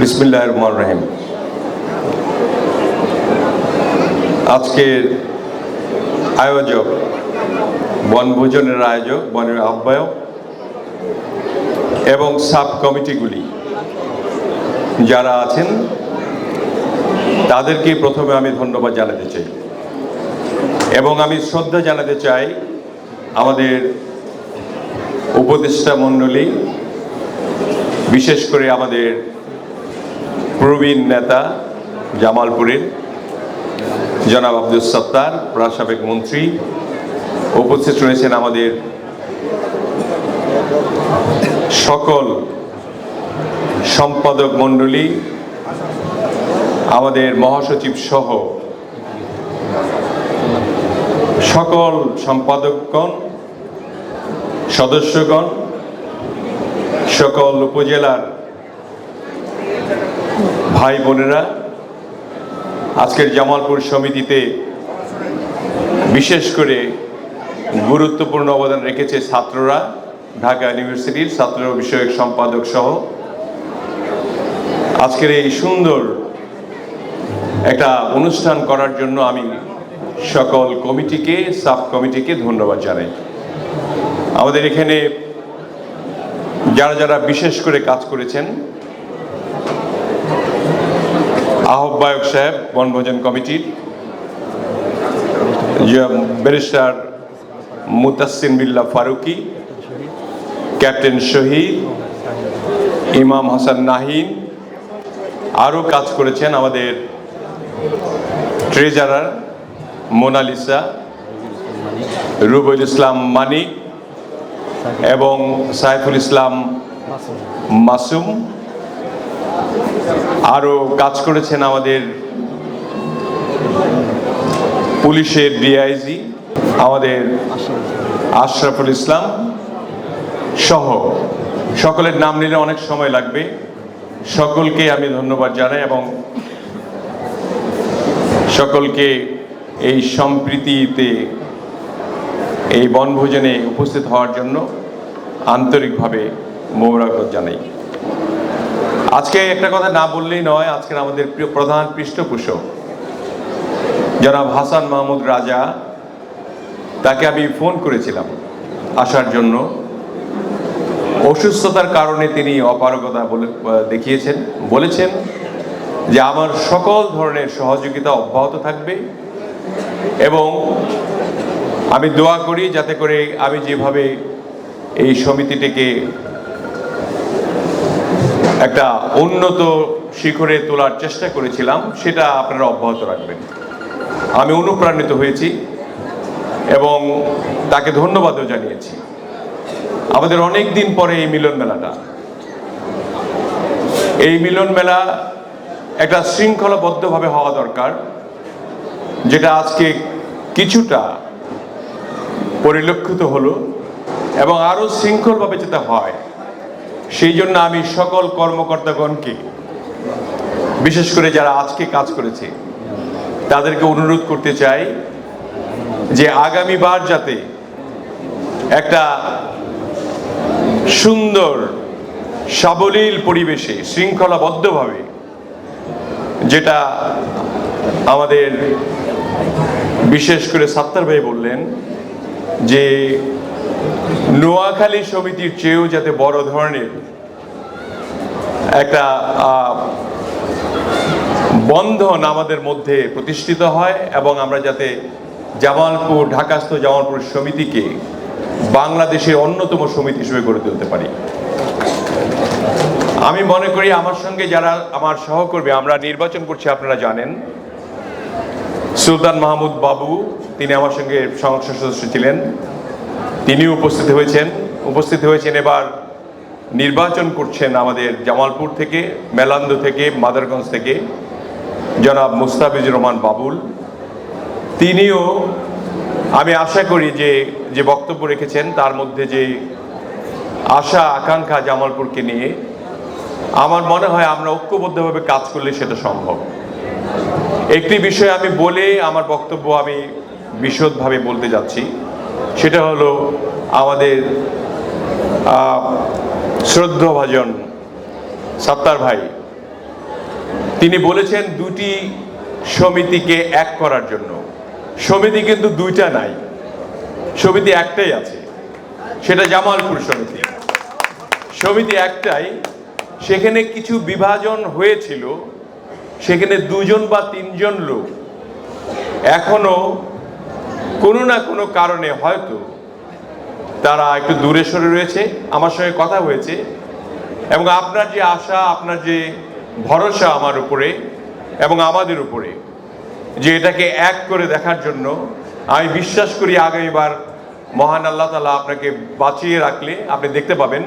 বিসমিল্লাহির রহমানির রহিম। আজকের আয়োজক, বনভোজনের আয়োজক, বনের আহ্বায়ক এবং সাব কমিটিগুলি যারা আছেন তাদেরকে প্রথমে আমি ধন্যবাদ জানাতে চাই এবং আমি শ্রদ্ধা জানাতে চাই আমাদের উপদেষ্টা মণ্ডলী, বিশেষ করে আমাদের প্রবীণ নেতা জামালপুরের জনাব আব্দুল সত্তার, সাবেক মন্ত্রী। উপস্থিত রয়েছেন আমাদের সকল সম্পাদক মণ্ডলী, আমাদের মহাসচিব সহ সকল সম্পাদকগণ, সদস্যগণ, সকল উপজেলার ভাই বোনেরা। আজকের জামালপুর সমিতিতে বিশেষ করে গুরুত্বপূর্ণ অবদান রেখেছে ছাত্ররা, ঢাকা ইউনিভার্সিটির ছাত্র বিষয়ক সম্পাদক সহ। আজকের এই সুন্দর একটা অনুষ্ঠান করার জন্য আমি সকল কমিটিকে, সাব কমিটিকে ধন্যবাদ জানাই। আমাদের এখানে যারা যারা বিশেষ করে কাজ করেছেন, আহ্বায়ক সাহেব বনভোজন কমিটির, ব্যারিস্টার মুতাসসিম বিল্লাহ ফারুকি, ক্যাপ্টেন শহীদ, ইমাম হাসান নাহিন, আরও কাজ করেছেন আমাদের ট্রেজারার মোনালিসা, রুবুল ইসলাম মানিক এবং সাইফুল ইসলাম মাসুম। আরও কাজ করেছেন আমাদের পুলিশের ডিআইজি আমাদের আশরাফুল ইসলাম সহ সকলের নাম নিলে অনেক সময় লাগবে। সকলকে আমি ধন্যবাদ জানাই এবং সকলকে এই সম্প্রীতিতে, এই বনভোজনে উপস্থিত হওয়ার জন্য আন্তরিকভাবে মোবারকবাদ জানাই। আজকে একটা কথা না বললেই নয়, আজকের আমাদের প্রধান পৃষ্ঠপোষক জনাব হাসান মাহমুদ রাজা, তাকে আমি ফোন করেছিলাম আসার জন্য। অসুস্থতার কারণে তিনি অপারগতা দেখিয়েছেন, বলেছেন যে আমার সকল ধরনের সহযোগিতা অব্যাহত থাকবে এবং আমি দোয়া করি যাতে করে আমি যেভাবে এই সমিতিটিকে একটা উন্নত শিখরে তোলার চেষ্টা করেছিলাম সেটা আপনারা অব্যাহত রাখবেন। আমি অনুপ্রাণিত হয়েছি এবং তাকে ধন্যবাদও জানিয়েছি। আমাদের অনেক দিন পরে এই মিলন মেলাটা, এই মিলন মেলা একটা শৃঙ্খলাবদ্ধভাবে হওয়া দরকার, যেটা আজকে কিছুটা পরিলক্ষিত হলো এবং আরো শৃঙ্খলভাবে যেটা হয় সেই জন্য আমি সকল কর্মকর্তাগণকে, বিশেষ করে যারা আজকে কাজ করেছে তাদেরকে অনুরোধ করতে চাই যে আগামীবার যাতে একটা সুন্দর সাবলীল পরিবেশে শৃঙ্খলাবদ্ধভাবে, যেটা আমাদের বিশেষ করে সাত্তার ভাই বললেন যে নোয়াখালী সমিতির চেয়েও যাতে বড় ধরনের একটা বন্ধন আমাদের মধ্যে প্রতিষ্ঠিত হয় এবং আমরা যাতে জামালপুর, ঢাকাস্থ জামালপুর সমিতিকে বাংলাদেশের অন্যতম সমিতি হিসেবে গড়ে তুলতে পারি। আমি মনে করি আমার সঙ্গে যারা আমার সহকর্মী, আমরা নির্বাচন করছি, আপনারা জানেন সুলতান মাহমুদ বাবু, তিনি আমার সঙ্গে সংসদ সদস্য ছিলেন, তিনি উপস্থিত হয়েছেন। এবার নির্বাচন করছেন আমাদের জামালপুর থেকে, মেলান্দ থেকে, মাদারগঞ্জ থেকে জনাব মুস্তাফিজুর রহমান বাবুল। তিনিও আমি আশা করি যে বক্তব্য রেখেছেন তার মধ্যে যে আশা আকাঙ্ক্ষা জামালপুরকে নিয়ে, আমার মনে হয় আমরা ঐক্যবদ্ধভাবে কাজ করলে সেটা সম্ভব। একটি বিষয় আমি বলে আমার বক্তব্য আমি বিশদভাবে বলতে যাচ্ছি, সেটা হলো আমাদের শ্রদ্ধভাজন সাত্তার ভাই তিনি বলেছেন দুটি সমিতিকে এক করার জন্য। সমিতি কিন্তু দুইটা নাই, সমিতি একটাই আছে, সেটা জামালপুর সমিতি। সমিতি একটাই, সেখানে কিছু বিভাজন হয়েছিল, সেখানে দুজন বা তিনজন লোক এখনো কোনো না কোনো কারণে হয়তো তারা একটু দূরে সরে রয়েছে। আমার সঙ্গে কথা হয়েছে এবং আপনার যে আশা, আপনার যে ভরসা আমার উপরে এবং আমাদের উপরে, যে এটাকে এক করে দেখার জন্য, আমি বিশ্বাস করি আগামীবার মহান আল্লাহ তাআলা আপনাকে বাঁচিয়ে রাখলে আপনি দেখতে পাবেন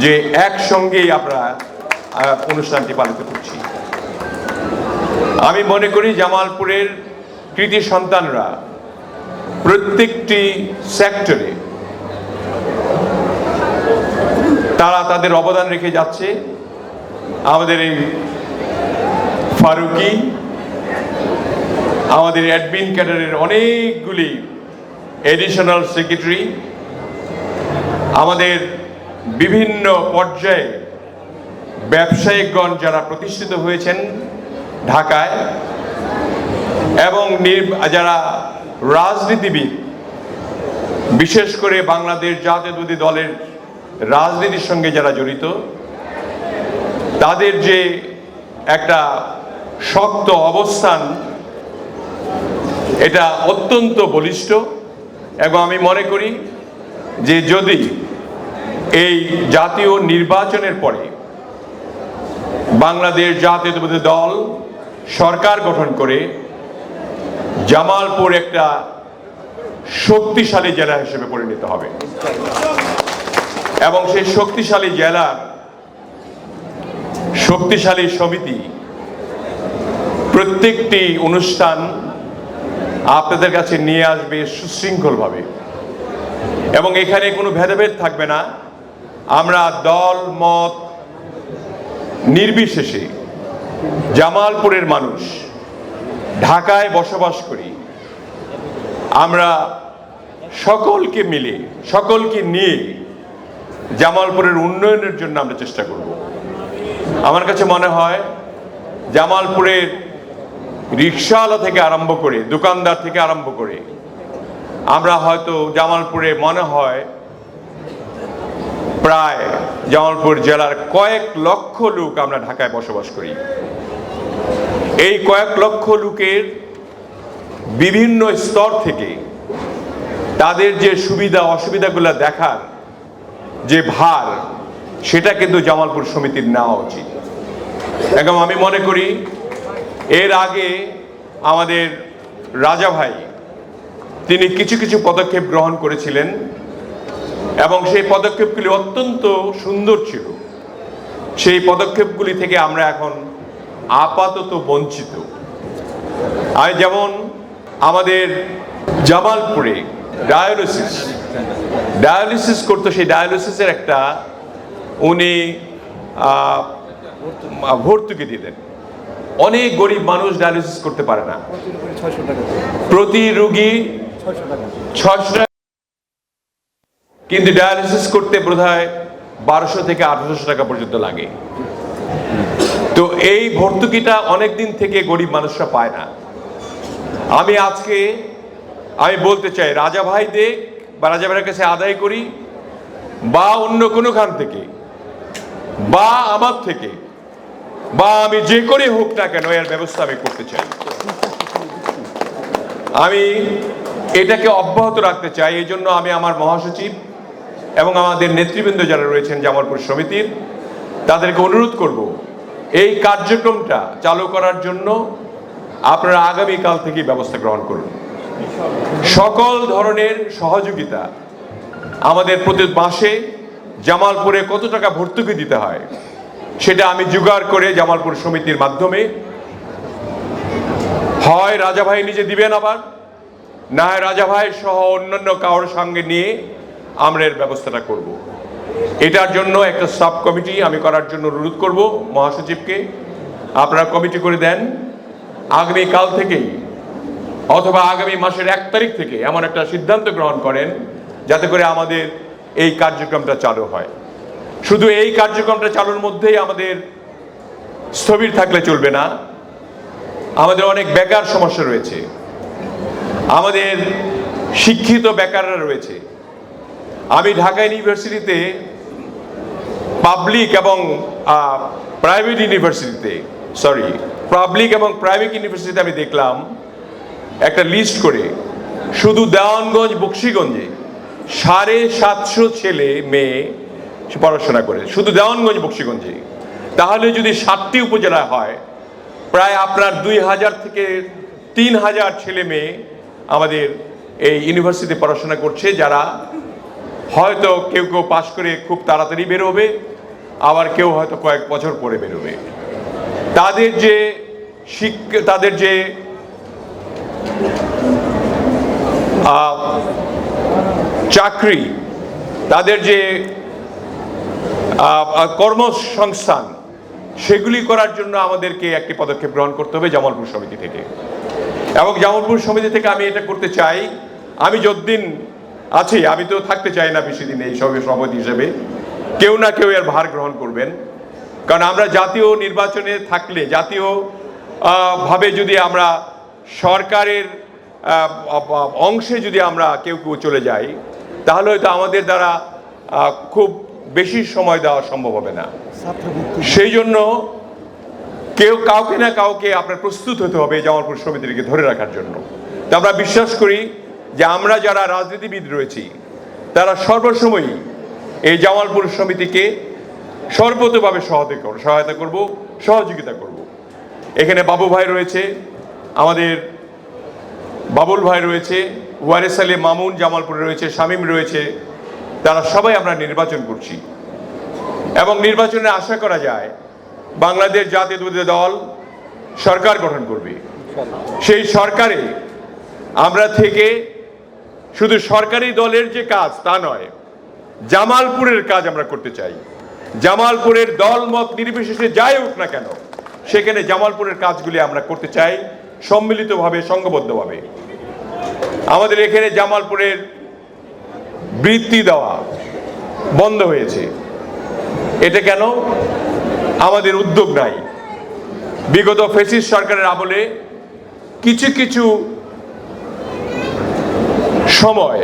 যে একসঙ্গেই আমরা অনুষ্ঠানটি পালিত করছি। আমি মনে করি জামালপুরের কৃতি সন্তানরা প্রত্যেকটি সেক্টরে তারা তাদের অবদান রেখে যাচ্ছে। আমাদের এই ফারুকি, আমাদের অ্যাডমিন ক্যাডারের অনেকগুলি এডিশনাল সেক্রেটারি, আমাদের বিভিন্ন পর্যায়ে ব্যবসায়িকগণ যারা প্রতিষ্ঠিত হয়েছেন ঢাকায়, এবং যারা রাজনীতিবিদ, বিশেষ করে বাংলাদেশ জাতীয়তাবাদী দলের রাজনীতির সঙ্গে যারা জড়িত, তাদের যে একটা শক্ত অবস্থান, এটা অত্যন্ত বলিষ্ঠ। এবং আমি মনে করি যে যদি এই জাতীয় নির্বাচনের পরে বাংলাদেশ জাতীয়তাবাদী দল সরকার গঠন করে জামালপুর একটা শক্তিশালী জেলা হিসেবে পরিণত হবে এবং সেই শক্তিশালী জেলার শক্তিশালী সমিতি প্রত্যেকটি অনুষ্ঠান আপনাদের কাছে নিয়ে আসবে সুশৃঙ্খলভাবে, এবং এখানে কোনো ভেদাভেদ থাকবে না। আমরা দল মত নির্বিশেষে জামালপুরের মানুষ, ঢাকায় বসবাস করি, আমরা সকলকে মিলে, সকলকে নিয়ে জামালপুরের উন্নয়নের জন্য আমরা চেষ্টা করব। আমার কাছে মনে হয় জামালপুরের রিকশাওয়ালা থেকে আরম্ভ করে, দোকানদার থেকে আরম্ভ করে, আমরা হয়তো জামালপুরে মনে হয় প্রায় জামালপুর জেলার কয়েক লক্ষ লোক আমরা ঢাকায় বসবাস করি। এই কয়েক লক্ষ লোকের বিভিন্ন স্তর থেকে তাদের যে সুবিধা অসুবিধাগুলো দেখার যে ভার, সেটা কিন্তু জামালপুর সমিতির নেওয়া উচিত। এবং আমি মনে করি এর আগে আমাদের রাজা ভাই তিনি কিছু কিছু পদক্ষেপ গ্রহণ করেছিলেন এবং সেই পদক্ষেপগুলি অত্যন্ত সুন্দর ছিল। সেই পদক্ষেপগুলি থেকে আমরা এখন আপাতত বঞ্চিত। আর যেমন আমাদের জামালপুরে ডায়ালিসিস করতো, সেই ডায়ালিসিসের একটা উনি ভর্তুকি দিতেন। অনেক গরিব মানুষ ডায়ালিসিস করতে পারে না, প্রতি রোগী 600 টাকা, কিন্তু ডায়ালিসিস করতে বোধহয় 1200 থেকে 1800 টাকা পর্যন্ত লাগে। তো এই ভর্তুকিটা অনেক দিন থেকে গরিব মানুষরা পায় না। আমি বলতে চাই, রাজা ভাই দেখ বা রাজা ভাইয়ের কাছে আদায় করি, বা অন্য কোনো খান থেকে, বা আমার থেকে, বা আমি যে করে হোক না কেন, এর ব্যবস্থা আমি করতে চাই। আমি এটাকে অব্যাহত রাখতে চাই। এই জন্য আমি আমার মহাসচিব এবং আমাদের নেতৃবৃন্দ যারা রয়েছেন জামালপুর সমিতির, তাদেরকে অনুরোধ করব এই কার্যক্রমটা চালু করার জন্য আপনারা আগামীকাল থেকে ব্যবস্থা গ্রহণ করুন। সকল ধরনের সহযোগিতা, আমাদের প্রতি মাসে জামালপুরে কত টাকা ভর্তুকি দিতে হয় সেটা আমি জোগাড় করে জামালপুর সমিতির মাধ্যমে, হয় রাজা ভাই নিজে দিবেন, আবার না হয় রাজা ভাই সহ অন্যান্য কারোর সঙ্গে নিয়ে আমরা এর ব্যবস্থাটা করব। এটার জন্য একটা সাব কমিটি আমি করার জন্য অনুরোধ করব মহাসচিবকে। আপনারা কমিটি করে দেন, আগামীকাল থেকেই অথবা আগামী মাসের 1 তারিখ থেকে এমন একটা সিদ্ধান্ত গ্রহণ করেন যাতে করে আমাদের এই কার্যক্রমটা চালু হয়। শুধু এই কার্যক্রমটা চালুর মধ্যেই আমাদের স্থবির থাকলে চলবে না। আমাদের অনেক বেকার সমস্যা রয়েছে, আমাদের শিক্ষিত বেকাররা রয়েছে। আমি ঢাকা ইউনিভার্সিটিতে পাবলিক এবং প্রাইভেট ইউনিভার্সিটিতে আমি দেখলাম একটা লিস্ট করে, শুধু দেওয়ানগঞ্জ বকশীগঞ্জে 750 ছেলে মেয়ে পড়াশোনা করে, শুধু দেওয়ানগঞ্জ বকশীগঞ্জে। তাহলে যদি 7টি উপজেলা হয়, প্রায় আপনার 2000 থেকে 3000 ছেলে মেয়ে আমাদের এই ইউনিভার্সিটিতে পড়াশোনা করছে, যারা হয়তো কেউ কেউ পাশ করে খুব তাড়াতাড়ি বেরোবে, আবার কেউ হয়তো কয়েক বছর পরে বেরোবে। তাদের যে চাকরি, তাদের যে কর্মসংস্থান, সেগুলি করার জন্য আমাদেরকে একটি পদক্ষেপ গ্রহণ করতে হবে জামালপুর সমিতি থেকে। এবং জামালপুর সমিতি থেকে আমি এটা করতে চাই, আমি যতদিন আছি, আমি তো থাকতে চাই না বেশি দিন এই সভাপতি হিসেবে, কেউ না কেউ এর ভার গ্রহণ করবেন। কারণ আমরা জাতীয় নির্বাচনে থাকলে, জাতীয় ভাবে যদি আমরা সরকারের অংশে যদি আমরা কেউ চলে যাই, তাহলে হয়তো আমাদের দ্বারা খুব বেশি সময় দেওয়া সম্ভব হবে না। সেই জন্য কাউকে না কাউকে আপনার প্রস্তুত হতে হবে জামালপুর সমিতিকে ধরে রাখার জন্য। তা আমরা বিশ্বাস করি যে আমরা যারা রাজনীতিবিদ রয়েছি, তারা সর্বসময়ই এই জামালপুর সমিতিকে সর্বতভাবে সহায়তা করব, সহযোগিতা করব। এখানে বাবু ভাই রয়েছে, আমাদের বাবুল ভাই রয়েছে, ওয়ারেস আলী মামুন জামালপুরে রয়েছে, শামীম রয়েছে, তারা সবাই আমরা নির্বাচন করছি। এবং নির্বাচনে আশা করা যায় বাংলাদেশ জাতীয়তাবাদী দল সরকার গঠন করবে। সেই সরকারে আমরা থেকে শুধু সরকারি দলের যে কাজ তা নয়, জামালপুরের কাজ আমরা করতে চাই। জামালপুরের দল মত নির্বিশেষে যাই হোক না কেন, সেখানে জামালপুরের কাজগুলি আমরা করতে চাই সম্মিলিতভাবে, সংঘবদ্ধভাবে। আমাদের এখানে জামালপুরের বৃত্তি দেওয়া বন্ধ হয়েছে। এটা কেন? আমাদের উদ্যোগ নাই। বিগত ফ্যাসিস্ট সরকারের আমলে কিছু কিছু সময়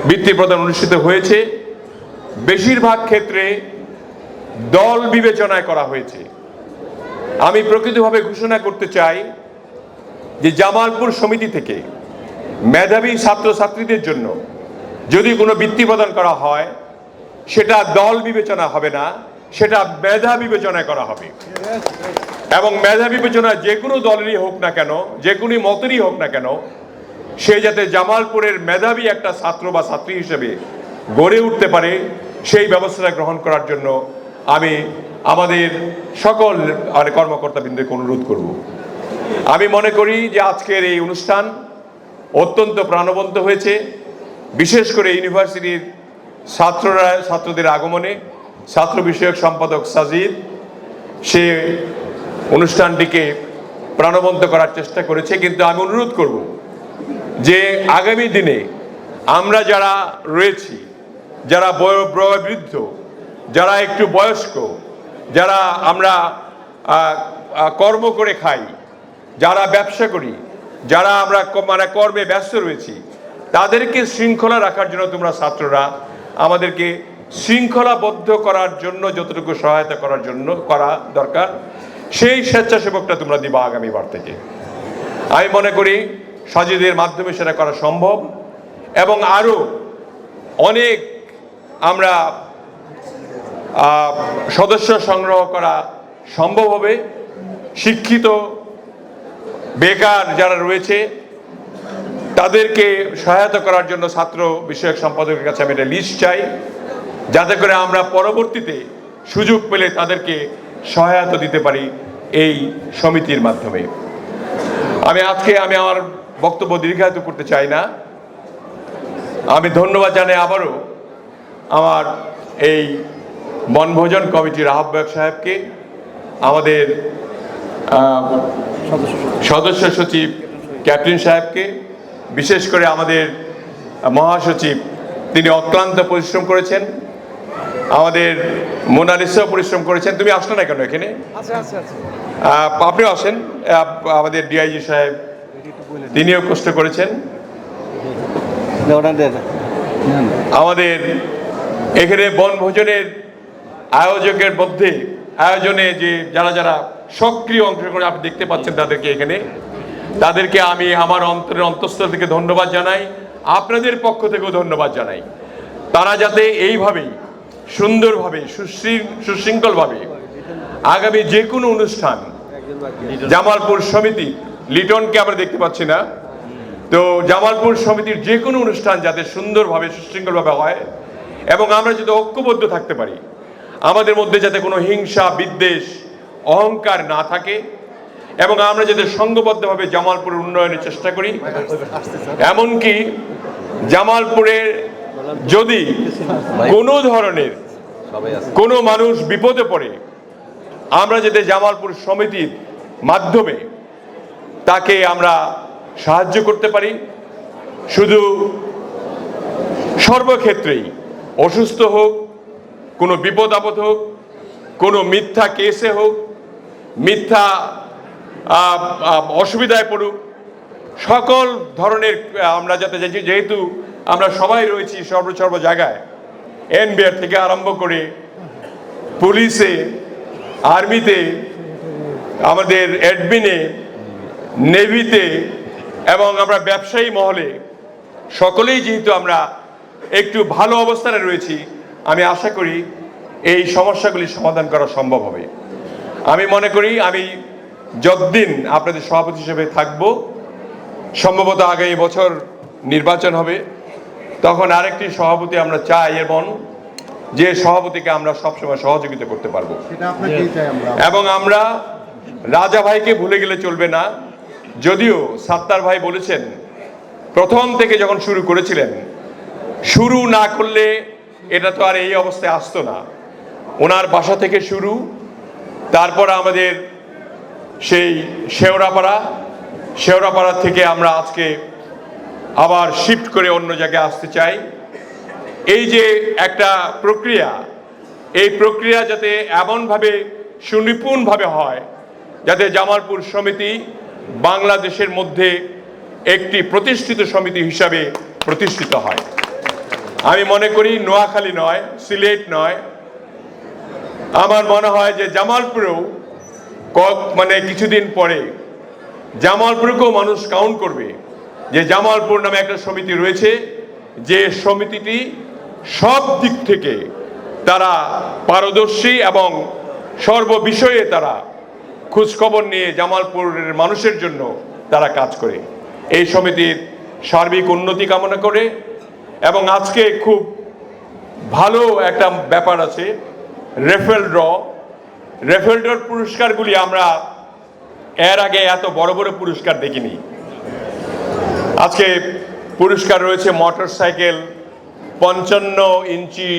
বৃত্তি প্রদান অনুষ্ঠিত হয়েছে, বেশিরভাগ ক্ষেত্রে দল বিবেচনায় করা হয়েছে। আমি প্রকৃতভাবে ঘোষণা করতে চাই যে জামালপুর সমিতি থেকে মেধাবী ছাত্রছাত্রীদের জন্য যদি কোনো বৃত্তি প্রদান করা হয়, সেটা দল বিবেচনা হবে না, সেটা মেধা বিবেচনায় করা হবে। এবং মেধা বিবেচনা যে কোনো দলেরই হোক না কেন, যে কোনো মতেরই হোক না কেন, সে যাতে জামালপুরের মেধাবী একটা ছাত্র বা ছাত্রী হিসেবে গড়ে উঠতে পারে, সেই ব্যবস্থা গ্রহণ করার জন্য আমি আমাদের সকল কর্মকর্তাবৃন্দকে অনুরোধ করব। আমি মনে করি যে আজকের এই অনুষ্ঠান অত্যন্ত প্রাণবন্ত হয়েছে, বিশেষ করে ইউনিভার্সিটির ছাত্রদের আগমনে। ছাত্র বিষয়ক সম্পাদক সাজিদ সে অনুষ্ঠানটিকে প্রাণবন্ত করার চেষ্টা করেছে। কিন্তু আমি অনুরোধ করব যে আগামী দিনে আমরা যারা রয়েছি, যারা বয়োবৃদ্ধ, যারা একটু বয়স্ক, যারা আমরা কর্ম করে খাই, যারা ব্যবসা করি, যারা আমরা কর্মে ব্যস্ত রয়েছি, তাদেরকে শৃঙ্খলা রাখার জন্য তোমরা ছাত্ররা আমাদেরকে শৃঙ্খলাবদ্ধ করার জন্য যতটুকু সহায়তা করা দরকার, সেই স্বেচ্ছাসেবকটা তোমরা দিবা আগামীবার থেকে। আমি মনে করি সাজিদের মাধ্যমে সেটা করা সম্ভব। এবং আরও অনেক আমরা সদস্য সংগ্রহ করা সম্ভব হবে। শিক্ষিত বেকার যারা রয়েছে তাদেরকে সহায়তা করার জন্য ছাত্র বিষয়ক সম্পাদকের কাছে আমি একটা লিস্ট চাই, যাতে করে আমরা পরবর্তীতে সুযোগ পেলে তাদেরকে সহায়তা দিতে পারি এই সমিতির মাধ্যমে। আমি আমার বক্তব্য দীর্ঘায়িত করতে চাই না। আমি ধন্যবাদ জানাই আবারও আমার এই বনভোজন কমিটির আহ্বায়ক সাহেবকে, আমাদের সদস্য সচিব ক্যাপ্টেন সাহেবকে, বিশেষ করে আমাদের মহাসচিব, তিনি অক্লান্ত পরিশ্রম করেছেন। আমাদের মোনালিসা পরিশ্রম করেছেন। তুমি আসলে না কেন এখানে? আপনিও আসেন। আমাদের ডিআইজি সাহেব তিনিও কষ্ট করেছেন। আমাদের এখানে বনভোজনের আয়োজকের মধ্যে আয়োজনে যে যারা যারা সক্রিয় অংশগ্রহণ আপনি দেখতে পাচ্ছেন তাদেরকে আমি আমার অন্তরের অন্তঃস্থল থেকে ধন্যবাদ জানাই, আপনাদের পক্ষ থেকেও ধন্যবাদ জানাই। তারা যাতে এইভাবেই সুন্দরভাবে সুশৃঙ্খলভাবে আগামী যে কোনো অনুষ্ঠান, জামালপুর সমিতি, লিটনকে আমরা দেখতে পাচ্ছি না, তো জামালপুর সমিতির যে কোনো অনুষ্ঠান যাতে সুন্দরভাবে সুশৃঙ্খলভাবে হয় এবং আমরা যাতে ঐক্যবদ্ধ থাকতে পারি, আমাদের মধ্যে যাতে কোনো হিংসা বিদ্বেষ অহংকার না থাকে এবং আমরা যাতে সংঘবদ্ধভাবে জামালপুরের উন্নয়নের চেষ্টা করি। এমনকি জামালপুরের যদি কোনো ধরনের কোনো মানুষ বিপদে পড়ে, আমরা যাতে জামালপুর সমিতির মাধ্যমে তাকে আমরা সাহায্য করতে পারি। শুধু সর্বক্ষেত্রেই অসুস্থ হোক, কোনো বিপদ আপদ হোক, কোনো মিথ্যা কেসে হোক, মিথ্যা অসুবিধায় পড়ুক, সকল ধরনের আমরা যাতে যেহেতু আমরা সবাই রয়েছি সর্ব জায়গায়, এনবিআর থেকে আরম্ভ করে পুলিশে, আর্মিতে, আমাদের অ্যাডমিনে, নেভিতে এবং আমরা ব্যবসায়ী মহলে সকলেই যেহেতু আমরা একটু ভালো অবস্থানে রয়েছি, আমি আশা করি এই সমস্যাগুলি সমাধান করা সম্ভব হবে। আমি মনে করি আমি যতদিন আপনাদের সভাপতি হিসেবে থাকব, সম্ভবত আগামী বছর নির্বাচন হবে, তখন আরেকটি সভাপতি আমরা চাই এবং যে সভাপতিকে আমরা সবসময় সহযোগিতা করতে পারবো। এবং আমরা রাজা ভাইকে ভুলে গেলে চলবে না। যদিও সাত্তার ভাই বলেছেন প্রথম থেকে যখন শুরু করেছিলেন, শুরু না করলে এটা তো আর এই অবস্থায় আসতো না। ওনার বাসা থেকে শুরু, তারপর আমাদের সেই শেওড়াপাড়া থেকে আমরা আজকে আবার শিফট করে অন্য জায়গায় আসতে চাই। এই যে একটা প্রক্রিয়া, এই প্রক্রিয়া যাতে এমনভাবে সুনিপুণভাবে হয় যাতে জামালপুর সমিতি বাংলাদেশের মধ্যে একটি প্রতিষ্ঠিত সমিতি হিসাবে প্রতিষ্ঠিত হয়। আমি মনে করি নোয়াখালী নয়, সিলেট নয়, আমার মনে হয় যে জামালপুরেও কিছুদিন পরে জামালপুরকেও মানুষ কাউন্ট করবে যে জামালপুর নামে একটা সমিতি রয়েছে, যে সমিতিটি সব দিক থেকে তারা পারদর্শী এবং সর্ববিষয়ে তারা খোঁজখবর নিয়ে জামালপুরের মানুষের জন্য তারা কাজ করে। এই সমিতির সার্বিক উন্নতি কামনা করে এবং আজকে খুব ভালো একটা ব্যাপার আছে, রেফেল ড্রর পুরস্কারগুলি আমরা এর আগে এত বড় বড় পুরস্কার দেখিনি। আজকে পুরস্কার রয়েছে motor cycle, 55 inch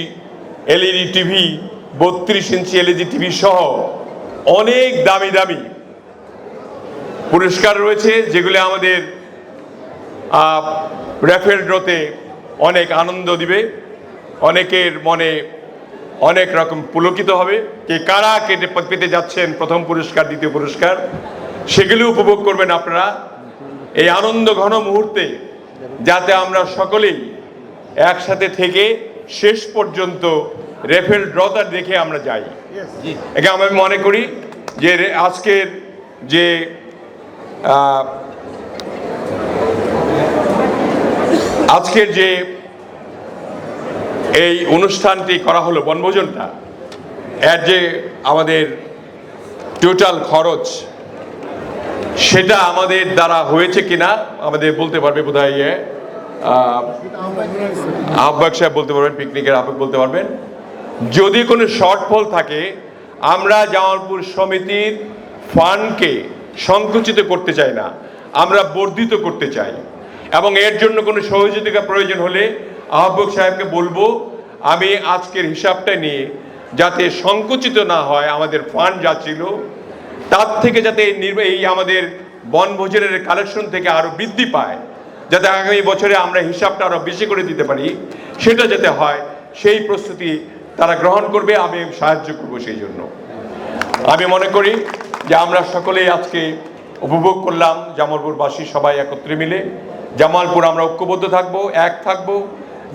LED TV, 32 inch LED TV সহ অনেক দামি দামি পুরস্কার রয়েছে, যেগুলি আমাদের রেফেল ড্রতে অনেক আনন্দ দিবে, অনেকের মনে অনেক রকম পুলকিত হবে। কারা পেতে যাচ্ছেন প্রথম পুরস্কার, দ্বিতীয় পুরস্কার, সেগুলি উপভোগ করবেন আপনারা এই আনন্দ ঘন মুহূর্তে, যাতে আমরা সকলেই একসাথে থেকে শেষ পর্যন্ত রেফেল ড্রটা দেখে আমরা যাই। একে আমি মনে করি যে আজকের যে এই অনুষ্ঠানটি করা হলো, বনভোজনটা, এর যে আমাদের টোটাল খরচ, সেটা আমাদের দ্বারা হয়েছে কিনা আমাদের বলতে পারবে বোধহয় আহ্বায়ক সাহেব বলতে পারবেন, পিকনিকের আহ্বায়ক বলতে পারবেন। যদি কোনো শর্টফল থাকে, আমরা জামালপুর সমিতির ফান্ডকে সংকুচিত করতে চাই না, আমরা বর্ধিত করতে চাই এবং এর জন্য কোনো সহযোগিতা প্রয়োজন হলে আহ্বায়ক সাহেবকে বলবো আমি আজকের হিসাবটা নিয়ে যাতে সংকুচিত না হয়, আমাদের ফান্ড যা ছিল তার থেকে যাতে এই আমাদের বনভোজনের কালেকশন থেকে আরো বৃদ্ধি পায়, যাতে আগামী বছরে আমরা হিসাবটা আরো বেশি করে দিতে পারি, সেটা যাতে হয় সেই প্রস্তুতি তারা গ্রহণ করবে, আমি সাহায্য করব সেই জন্য। আমি মনে করি যে আমরা সকলেই আজকে উপভোগ করলাম জামালপুরবাসী সবাই একত্রে মিলে। জামালপুর আমরা ঐক্যবদ্ধ থাকবো, এক থাকবো।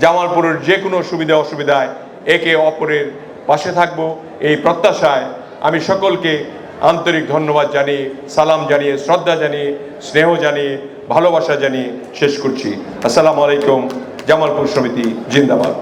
জামালপুরের যে কোনো সুবিধা অসুবিধায় একে অপরের পাশে থাকবো, এই প্রত্যাশায় আমি সকলকে আন্তরিক ধন্যবাদ জানিয়ে, সালাম জানিয়ে, শ্রদ্ধা জানিয়ে, স্নেহ জানিয়ে, ভালোবাসা জানিয়ে শেষ করছি। আসসালামু আলাইকুম। জামালপুর সমিতি জিন্দাবাদ।